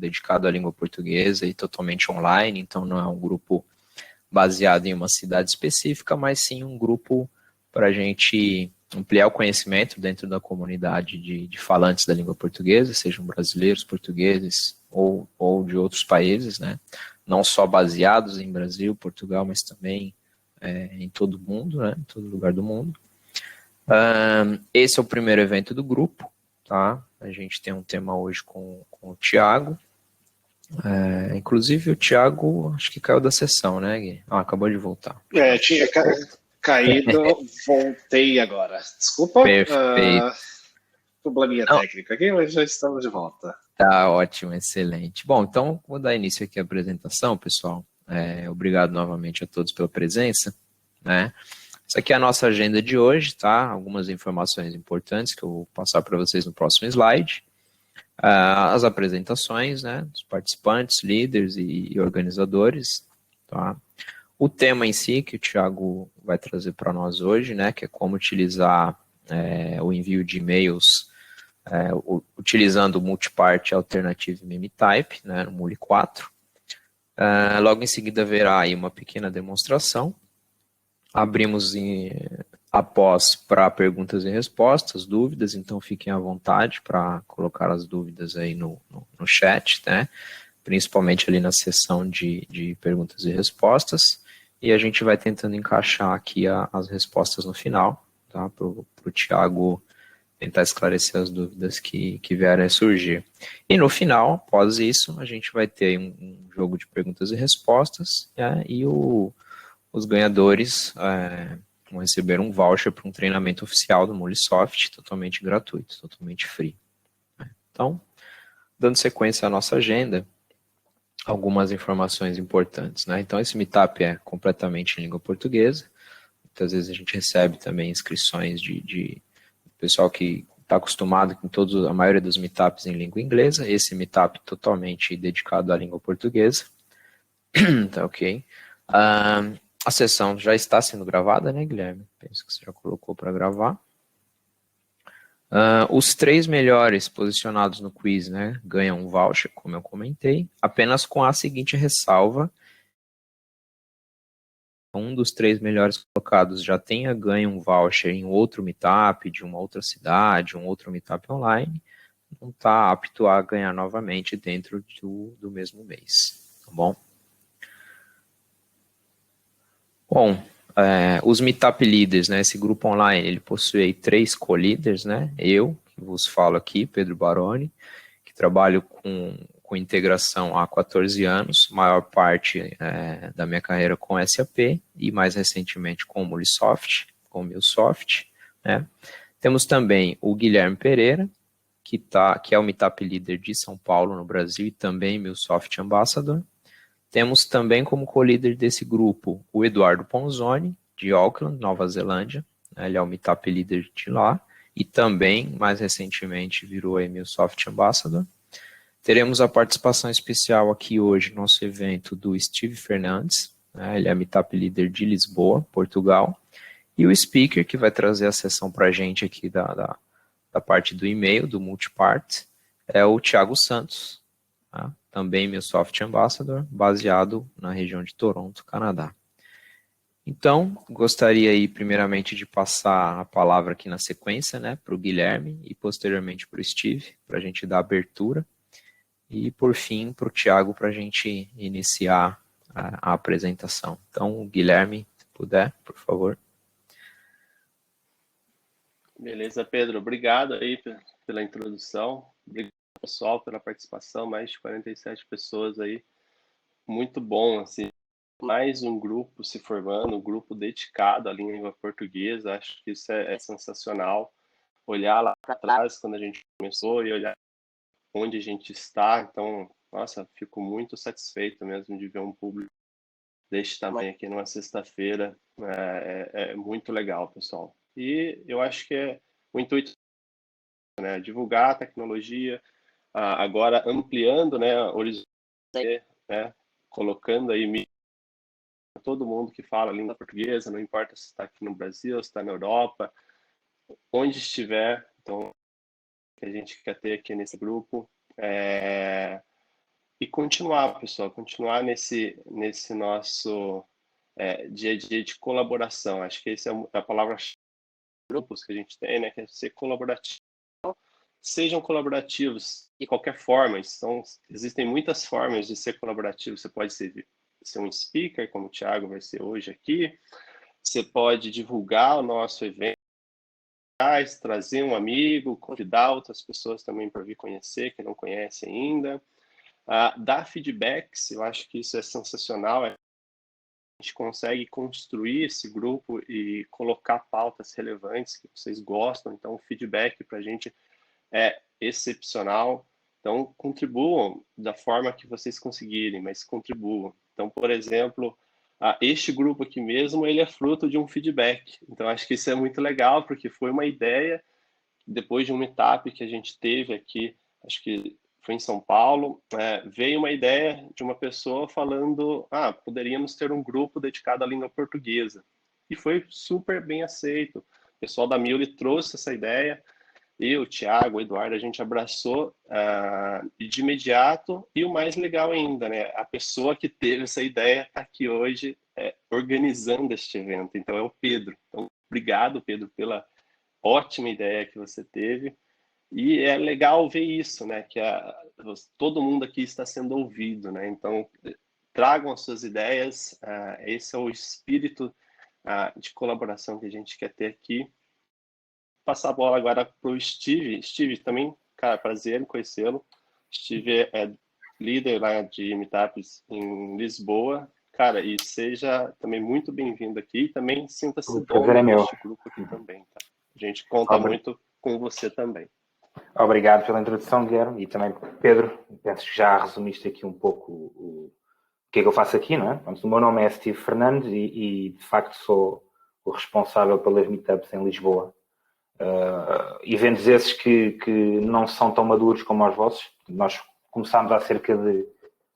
dedicado à língua portuguesa e totalmente online, então não é um grupo baseado em uma cidade específica, mas sim um grupo para a gente ampliar o conhecimento dentro da comunidade de falantes da língua portuguesa, sejam brasileiros, portugueses ou de outros países, né? Não só baseados em Brasil, Portugal, mas também em todo o mundo, né? Em todo lugar do mundo. Esse é o primeiro evento do grupo, tá? A gente tem um tema hoje com o Thiago. Inclusive o Thiago, acho que caiu da sessão, né, Gui? Acabou de voltar. Tinha caído, voltei agora. Desculpa, Perfeito. probleminha técnico aqui, mas já estamos de volta. Tá ótimo, excelente. Bom, então vou dar início aqui à apresentação, pessoal. Obrigado novamente a todos pela presença, né? Essa aqui é a nossa agenda de hoje, tá? Algumas informações importantes que eu vou passar para vocês no próximo slide. As apresentações, né? Dos participantes, líderes e organizadores, tá? O tema em si que o Thiago vai trazer para nós hoje, né? Que é como utilizar o envio de e-mails utilizando o Multipart Alternative Meme Type, né? No Muli 4. Logo em seguida haverá aí uma pequena demonstração. Abrimos após para perguntas e respostas, dúvidas, então fiquem à vontade para colocar as dúvidas aí no chat, né? Principalmente ali na seção de perguntas e respostas, e a gente vai tentando encaixar aqui as respostas no final, tá? Para o Thiago tentar esclarecer as dúvidas que vierem a surgir. E no final, após isso, a gente vai ter um jogo de perguntas e respostas, né? E os ganhadores vão receber um voucher para um treinamento oficial do Mulisoft, totalmente gratuito, totalmente free. Então, dando sequência à nossa agenda, algumas informações importantes, né? Então, esse meetup é completamente em língua portuguesa. Muitas vezes a gente recebe também inscrições de pessoal que está acostumado com a maioria dos meetups em língua inglesa. Esse meetup totalmente dedicado à língua portuguesa. Tá ok. A sessão já está sendo gravada, né, Guilherme? Penso que você já colocou para gravar. Os 3 melhores posicionados no quiz, né, ganham um voucher, como eu comentei, apenas com a seguinte ressalva: um dos 3 melhores colocados já tenha ganho um voucher em outro meetup, de uma outra cidade, um outro meetup online, não está apto a ganhar novamente dentro do mesmo mês, tá bom? Bom, os Meetup Leaders, né, esse grupo online, ele possui 3 co-leaders, né, eu, que vos falo aqui, Pedro Baroni, que trabalho com integração há 14 anos, maior parte da minha carreira com SAP e mais recentemente com o Mulisoft, com o MuleSoft, né. Temos também o Guilherme Pereira, que é o Meetup Leader de São Paulo, no Brasil, e também MuleSoft Ambassador. Temos também como co-líder desse grupo o Eduardo Ponzoni, de Auckland, Nova Zelândia. Ele é o Meetup Leader de lá e também, mais recentemente, virou a MuleSoft Ambassador. Teremos a participação especial aqui hoje no nosso evento do Steve Fernandes, né? Ele é Meetup Leader de Lisboa, Portugal. E o speaker que vai trazer a sessão para a gente aqui da parte do e-mail, do Multipart, é o Thiago Santos, tá? Também MuleSoft Ambassador, baseado na região de Toronto, Canadá. Então, gostaria aí primeiramente de passar a palavra aqui na sequência, né, para o Guilherme e posteriormente para o Steve, para a gente dar abertura, e por fim para o Thiago, para a gente iniciar a apresentação. Então, Guilherme, se puder, por favor. Beleza, Pedro, obrigado aí pela introdução, obrigado pessoal pela participação, mais de 47 pessoas aí, muito bom, assim, mais um grupo se formando, um grupo dedicado à língua portuguesa, acho que isso é sensacional, olhar lá para trás quando a gente começou e olhar onde a gente está, então, nossa, fico muito satisfeito mesmo de ver um público deste tamanho aqui numa sexta-feira, é muito legal, pessoal. E eu acho que o intuito, né, divulgar a tecnologia, agora ampliando, né, horizonte, né, colocando aí todo mundo que fala língua portuguesa, não importa se está aqui no Brasil, se está na Europa, onde estiver, então, que a gente quer ter aqui nesse grupo, continuar, pessoal, continuar nesse nosso dia a dia de colaboração. Acho que essa é a palavra grupos que a gente tem, né? Que é ser colaborativo. Sejam colaborativos de qualquer forma. Existem muitas formas de ser colaborativo. Você pode ser um speaker, como o Thiago vai ser hoje aqui. Você pode divulgar o nosso evento, trazer um amigo, convidar outras pessoas também para vir conhecer, que não conhecem ainda. Dar feedbacks, eu acho que isso é sensacional. A gente consegue construir esse grupo e colocar pautas relevantes que vocês gostam. Então, o feedback para a gente é excepcional. Então, contribuam da forma que vocês conseguirem, mas contribuam. Então, por exemplo, este grupo aqui mesmo, ele é fruto de um feedback. Então, acho que isso é muito legal, porque foi uma ideia, depois de um meetup que a gente teve aqui, acho que foi em São Paulo, veio uma ideia de uma pessoa falando, poderíamos ter um grupo dedicado à língua portuguesa. E foi super bem aceito. O pessoal da Mille trouxe essa ideia, eu, o Thiago, o Eduardo, a gente abraçou de imediato, e o mais legal ainda, né? A pessoa que teve essa ideia está aqui hoje organizando este evento, então é o Pedro. Então, obrigado, Pedro, pela ótima ideia que você teve, e é legal ver isso, né? Que todo mundo aqui está sendo ouvido, né? Então, tragam as suas ideias, esse é o espírito de colaboração que a gente quer ter aqui. Passar a bola agora para o Steve. Steve, também, cara, prazer em conhecê-lo. Steve é líder lá de meetups em Lisboa. Cara, e seja também muito bem-vindo aqui. E também sinta-se dono deste grupo aqui também, tá? A gente conta muito com você também. Obrigado pela introdução, Guilherme, e também Pedro. Penso que já resumiste aqui um pouco o que é que eu faço aqui, não é? O meu nome é Steve Fernandes e de facto sou o responsável pelas meetups em Lisboa. Eventos esses que não são tão maduros como os vossos. Nós começámos há cerca de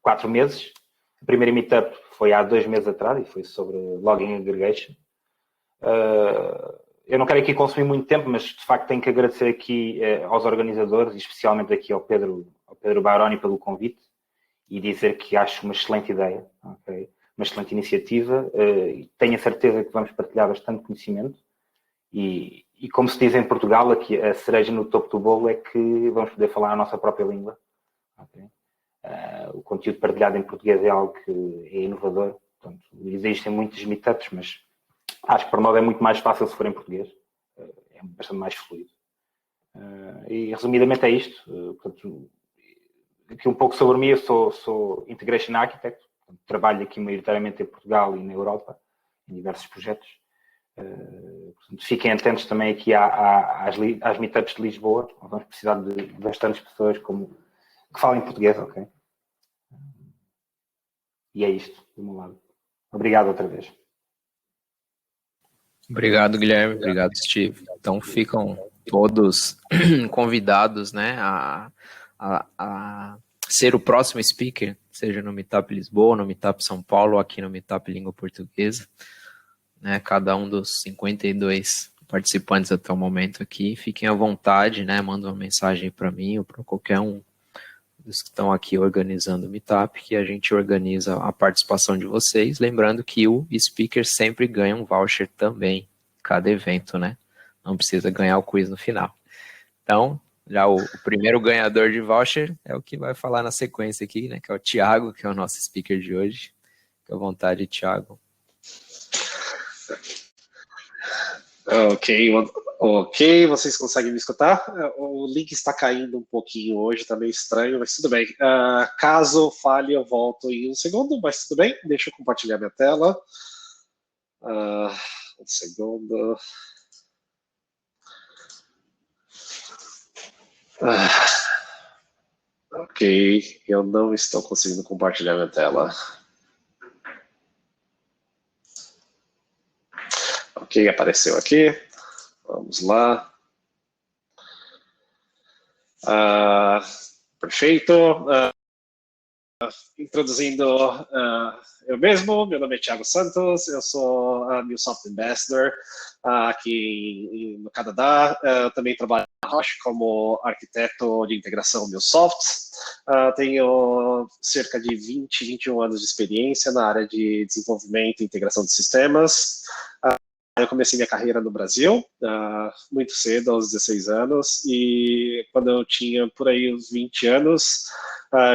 4 meses. A primeira meetup foi há 2 meses atrás e foi sobre Login Aggregation. Eu não quero aqui consumir muito tempo, mas de facto tenho que agradecer aqui aos organizadores, e especialmente aqui ao Pedro Baroni pelo convite, e dizer que acho uma excelente ideia, okay? Uma excelente iniciativa. Tenho a certeza que vamos partilhar bastante conhecimento e como se diz em Portugal, aqui a cereja no topo do bolo é que vamos poder falar a nossa própria língua. Okay? O conteúdo partilhado em português é algo que é inovador. Portanto, existem muitos meetups, mas acho que para nós é muito mais fácil se for em português. É bastante mais fluido. E resumidamente é isto. Portanto, aqui um pouco sobre mim, eu sou Integration Architect. Portanto, trabalho aqui maioritariamente em Portugal e na Europa, em diversos projetos. Portanto, fiquem atentos também aqui às meetups de Lisboa. Vamos precisar de bastantes pessoas que falem português, ok? E é isto, do meu lado. Obrigado outra vez. Obrigado, Guilherme. Obrigado, Steve. Então ficam todos convidados, né, a ser o próximo speaker, seja no Meetup Lisboa, no Meetup São Paulo, ou aqui no Meetup Língua Portuguesa. Né, cada um dos 52 participantes até o momento aqui, fiquem à vontade, né, mandem uma mensagem para mim ou para qualquer um dos que estão aqui organizando o Meetup, que a gente organiza a participação de vocês, lembrando que o speaker sempre ganha um voucher também, cada evento, né, não precisa ganhar o quiz no final. Então, já o primeiro ganhador de voucher é o que vai falar na sequência aqui, né, que é o Thiago, que é o nosso speaker de hoje. Fique à vontade, Thiago. Ok, vocês conseguem me escutar? O link está caindo um pouquinho hoje, tá meio estranho, mas tudo bem. Caso falhe, eu volto em um segundo, mas tudo bem. Deixa eu compartilhar minha tela. Um segundo. Ok, eu não estou conseguindo compartilhar minha tela. Ok, apareceu aqui. Vamos lá. Perfeito. Introduzindo eu mesmo, meu nome é Thiago Santos, eu sou MuleSoft Ambassador aqui no Canadá. Eu também trabalho na Roche como arquiteto de integração MuleSoft. Tenho cerca de 20, 21 anos de experiência na área de desenvolvimento e integração de sistemas. Eu comecei minha carreira no Brasil, muito cedo, aos 16 anos, e quando eu tinha por aí uns 20 anos,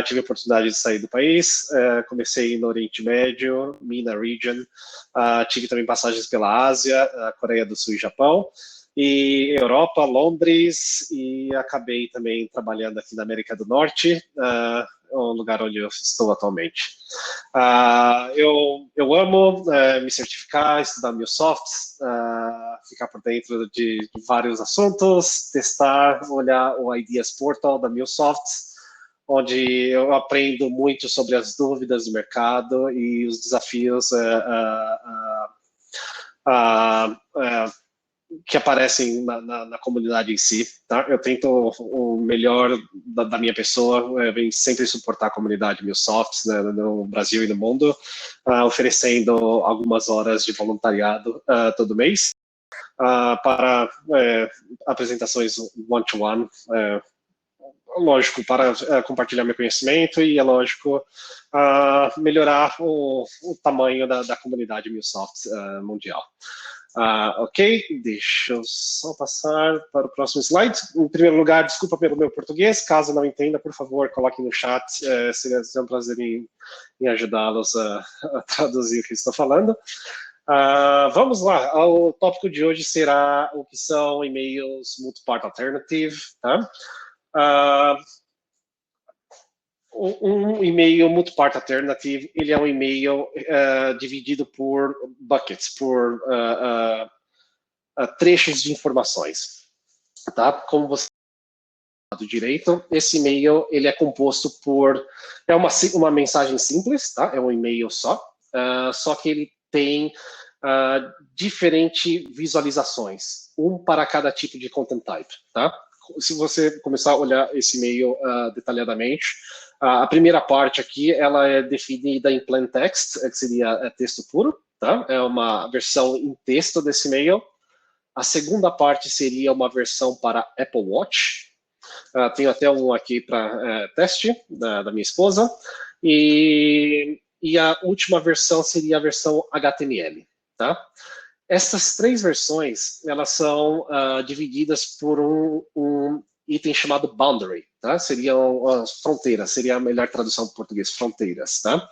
tive a oportunidade de sair do país. Comecei no Oriente Médio, MENA Region, tive também passagens pela Ásia, Coreia do Sul e Japão, e Europa, Londres, e acabei também trabalhando aqui na América do Norte, o lugar onde eu estou atualmente. Eu amo me certificar, estudar MuleSoft, ficar por dentro de vários assuntos, testar, olhar o Ideas Portal da MuleSoft, onde eu aprendo muito sobre as dúvidas do mercado e os desafios que aparecem na comunidade em si. Tá? Eu tento o melhor da minha pessoa, sempre suportar a comunidade MuleSoft, né, no Brasil e no mundo, oferecendo algumas horas de voluntariado todo mês para apresentações one-to-one, lógico, para compartilhar meu conhecimento e, é lógico, melhorar o tamanho da comunidade MuleSoft mundial. Ok, deixa eu só passar para o próximo slide. Em primeiro lugar, desculpa pelo meu português, caso não entenda, por favor, coloque no chat, seria um prazer em ajudá-los a traduzir o que estou falando. Vamos lá, o tópico de hoje será o que são e-mails multi-part alternative, tá? Um e-mail multi-part alternative, ele é um e-mail dividido por buckets, por trechos de informações, tá? Como você do direito, esse e-mail ele é composto por uma mensagem simples, tá? É um e-mail só que ele tem diferentes visualizações, para cada tipo de content type, tá? Se você começar a olhar esse e-mail detalhadamente, a primeira parte aqui, ela é definida em plain text, que seria texto puro, tá? É uma versão em texto desse e-mail. A segunda parte seria uma versão para Apple Watch. Tenho até um aqui para teste da minha esposa. E a última versão seria a versão HTML, tá? Essas três versões, elas são divididas por um item chamado boundary, tá? Seriam fronteiras, seria a melhor tradução para o português, fronteiras, tá?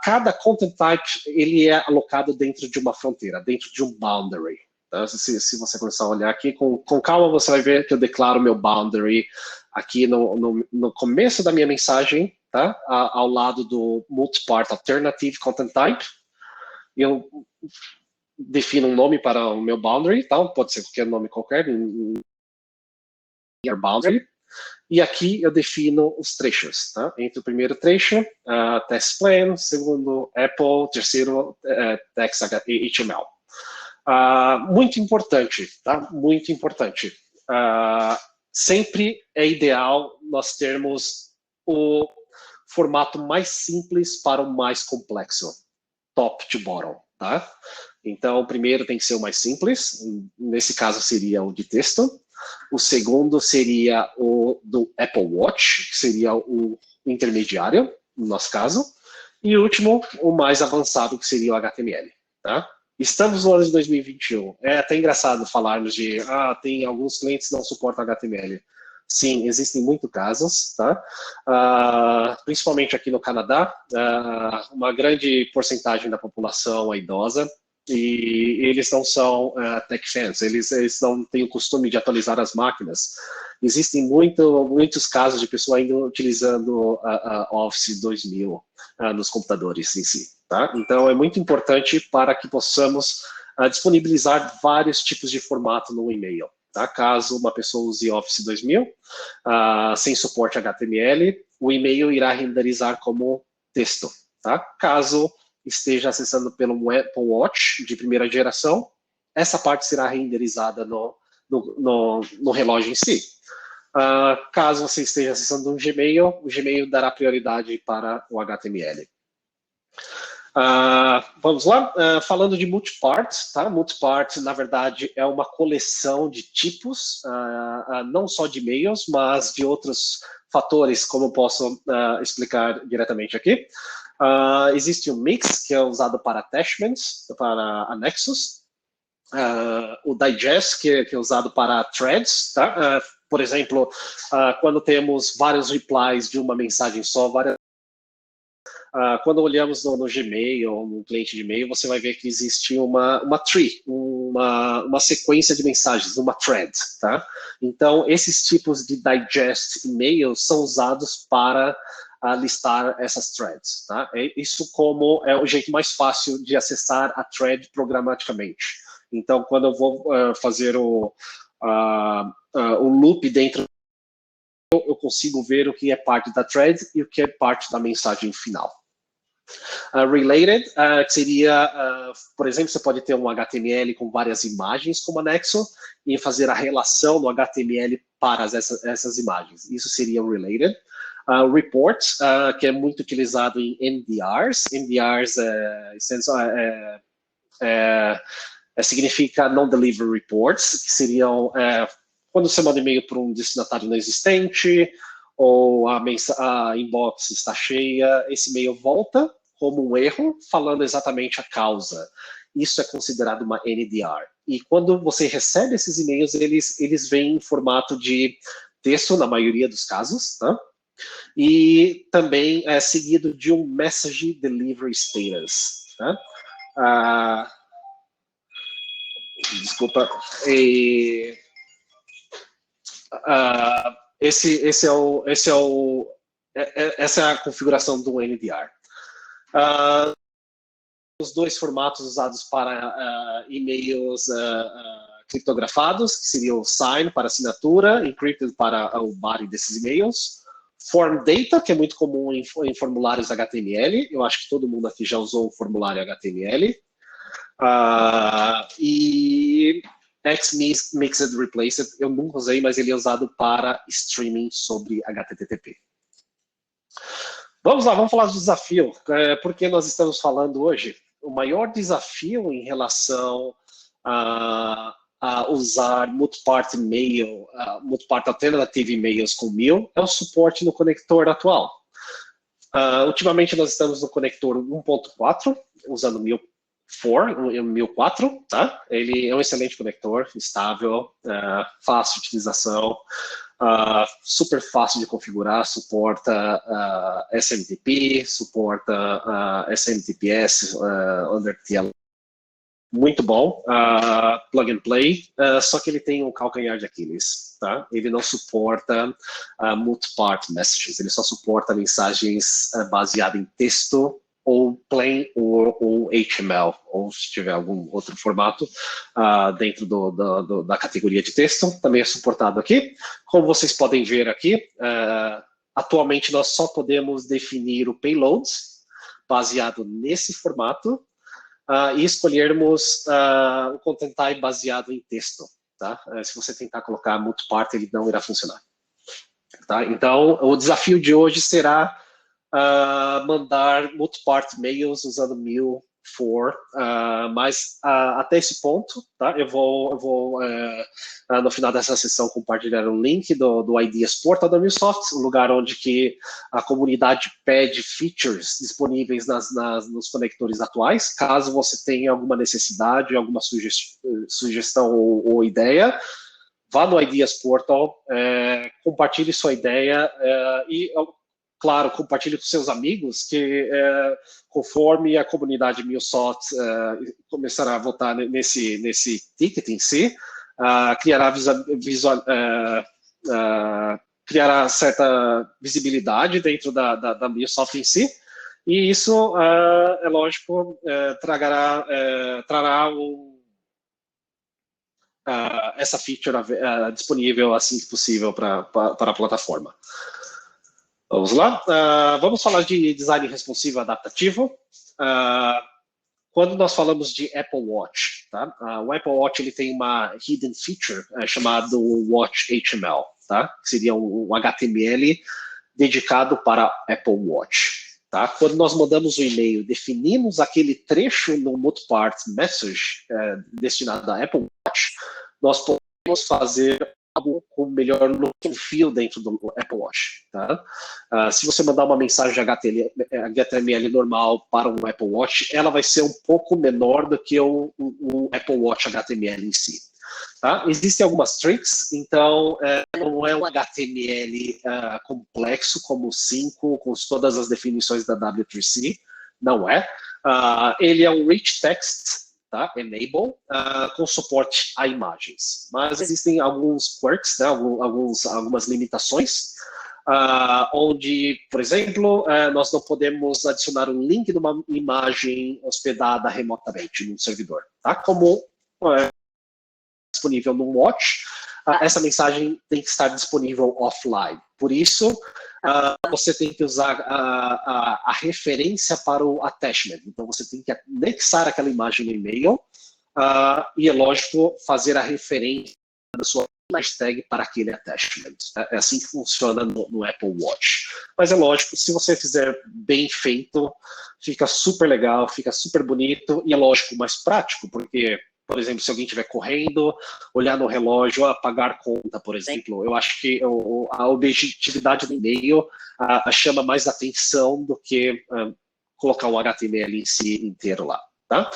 Cada content type, ele é alocado dentro de uma fronteira, dentro de um boundary, tá? Se você começar a olhar aqui, com calma você vai ver que eu declaro meu boundary aqui no começo da minha mensagem, tá? Ao lado do multi-part alternative content type. Eu defino um nome para o meu boundary, tá? Pode ser qualquer nome qualquer, boundary, e aqui eu defino os trechos, tá? Entre o primeiro trecho, text plan, segundo Apple, terceiro text HTML. Muito importante, tá? Muito importante. Sempre é ideal nós termos o formato mais simples para o mais complexo, top to bottom, tá? Então, o primeiro tem que ser o mais simples, nesse caso seria o de texto. O segundo seria o do Apple Watch, que seria o intermediário, no nosso caso. E o último, o mais avançado, que seria o HTML, tá? Estamos no ano de 2021. É até engraçado falarmos de, tem alguns clientes que não suportam HTML. Sim, existem muitos casos, tá? Principalmente aqui no Canadá, uma grande porcentagem da população é idosa, e eles não são tech fans, eles não têm o costume de atualizar as máquinas. Existem muitos casos de pessoas ainda utilizando Office 2000 nos computadores em si, tá? Então, é muito importante para que possamos disponibilizar vários tipos de formato no e-mail, tá? Caso uma pessoa use Office 2000, sem suporte HTML, o e-mail irá renderizar como texto, tá? Caso esteja acessando pelo Apple Watch de primeira geração, essa parte será renderizada no relógio em si. Caso você esteja acessando um Gmail, o Gmail dará prioridade para o HTML. Vamos lá, falando de multipart, tá? Multipart, na verdade, é uma coleção de tipos, não só de e-mails, mas de outros fatores, como eu posso explicar diretamente aqui. Existe o mix, que é usado para attachments, para anexos. O digest, que é usado para threads, tá? Por exemplo, quando temos vários replies de uma mensagem só, quando olhamos no Gmail ou no cliente de e-mail, você vai ver que existe uma tree, uma sequência de mensagens, uma thread, tá? Então, esses tipos de digest e-mails são usados para listar essas threads, tá? Isso como é o jeito mais fácil de acessar a thread programaticamente. Então, quando eu vou fazer o loop dentro, eu consigo ver o que é parte da thread e o que é parte da mensagem final. Related, que seria, por exemplo, você pode ter um HTML com várias imagens como anexo e fazer a relação no HTML para essas imagens. Isso seria o related. Reports, que é muito utilizado em NDRs. NDRs significa Non-Delivery Reports, que seriam quando você manda e-mail para um destinatário não existente ou a inbox está cheia, esse e-mail volta como um erro, falando exatamente a causa. Isso é considerado uma NDR. E quando você recebe esses e-mails, eles vêm em formato de texto, na maioria dos casos, tá? E também é seguido de um Message Delivery Status. Tá? Desculpa. Essa é a configuração do NDR. Os dois formatos usados para e-mails criptografados, que seria o sign para assinatura, encrypted para o body desses e-mails, form data, que é muito comum em formulários HTML, eu acho que todo mundo aqui já usou o formulário HTML, e X-Mixed Replaced, eu nunca usei, mas ele é usado para streaming sobre HTTP. Vamos lá, vamos falar do desafio. Por que nós estamos falando hoje? O maior desafio em relação a usar multipart mail, multipart alternative mails com MIL é o suporte no conector atual. Ultimamente nós estamos no conector 1.4, usando MIL4, tá? Ele é um excelente conector, estável, fácil de utilização, super fácil de configurar, suporta SMTP, suporta SMTPS, under TLS. Muito bom, plug and play, só que ele tem um calcanhar de Aquiles, tá? Ele não suporta multipart messages, ele só suporta mensagens baseadas em texto ou plain ou HTML, ou se tiver algum outro formato dentro da categoria de texto, também é suportado aqui. Como vocês podem ver aqui, atualmente nós só podemos definir o payload baseado nesse formato, e escolhermos o content type baseado em texto. Tá? Se você tentar colocar multipart, ele não irá funcionar. Tá? Então, o desafio de hoje será mandar multipart mails usando MIL4, mas até esse ponto, tá? Eu vou no final dessa sessão compartilhar um link do Ideas Portal da MILSoft, um lugar onde que a comunidade pede features disponíveis nos conectores atuais. Caso você tenha alguma necessidade, alguma sugestão ou ideia, vá no Ideas Portal, compartilhe sua ideia e claro, compartilhe com seus amigos, que conforme a comunidade MILSoft começará a votar nesse ticket em si, criará certa visibilidade dentro da MILSoft em si, e isso, é lógico, trará essa feature disponível assim que possível para a plataforma. Vamos lá. Vamos falar de design responsivo adaptativo. Quando nós falamos de Apple Watch, tá? O Apple Watch ele tem uma hidden feature chamada Watch HTML. tá? Que seria um HTML dedicado para Apple Watch. Tá? Quando nós mandamos o e-mail, definimos aquele trecho no multi-part message destinado à Apple Watch, nós podemos fazer algo com melhor look and feel dentro do Apple Watch. Tá? Se você mandar uma mensagem HTML normal para um Apple Watch, ela vai ser um pouco menor do que o Apple Watch HTML em si. Tá? Existem algumas tricks, então não é um HTML complexo como o 5, com todas as definições da W3C, não é. Ele é um rich text, tá? Enable, com suporte a imagens. Mas existem alguns quirks, né? Algumas limitações, onde, por exemplo, nós não podemos adicionar um link de uma imagem hospedada remotamente num servidor, tá? Como disponível no Watch, essa mensagem tem que estar disponível offline. Por isso, você tem que usar a referência para o attachment. Então, você tem que anexar aquela imagem no e-mail e, é lógico, fazer a referência da sua hashtag para aquele attachment. É assim que funciona no Apple Watch. Mas é lógico, se você fizer bem feito, fica super legal, fica super bonito e, é lógico, mais prático, porque, por exemplo, se alguém estiver correndo, olhar no relógio, pagar conta, por exemplo, eu acho que a objetividade do e-mail chama mais atenção do que colocar um HTML em si inteiro lá. Tá?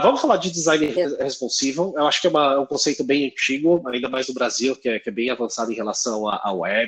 Vamos falar de design responsivo. Eu acho que é um conceito bem antigo, ainda mais no Brasil, que é bem avançado em relação à web.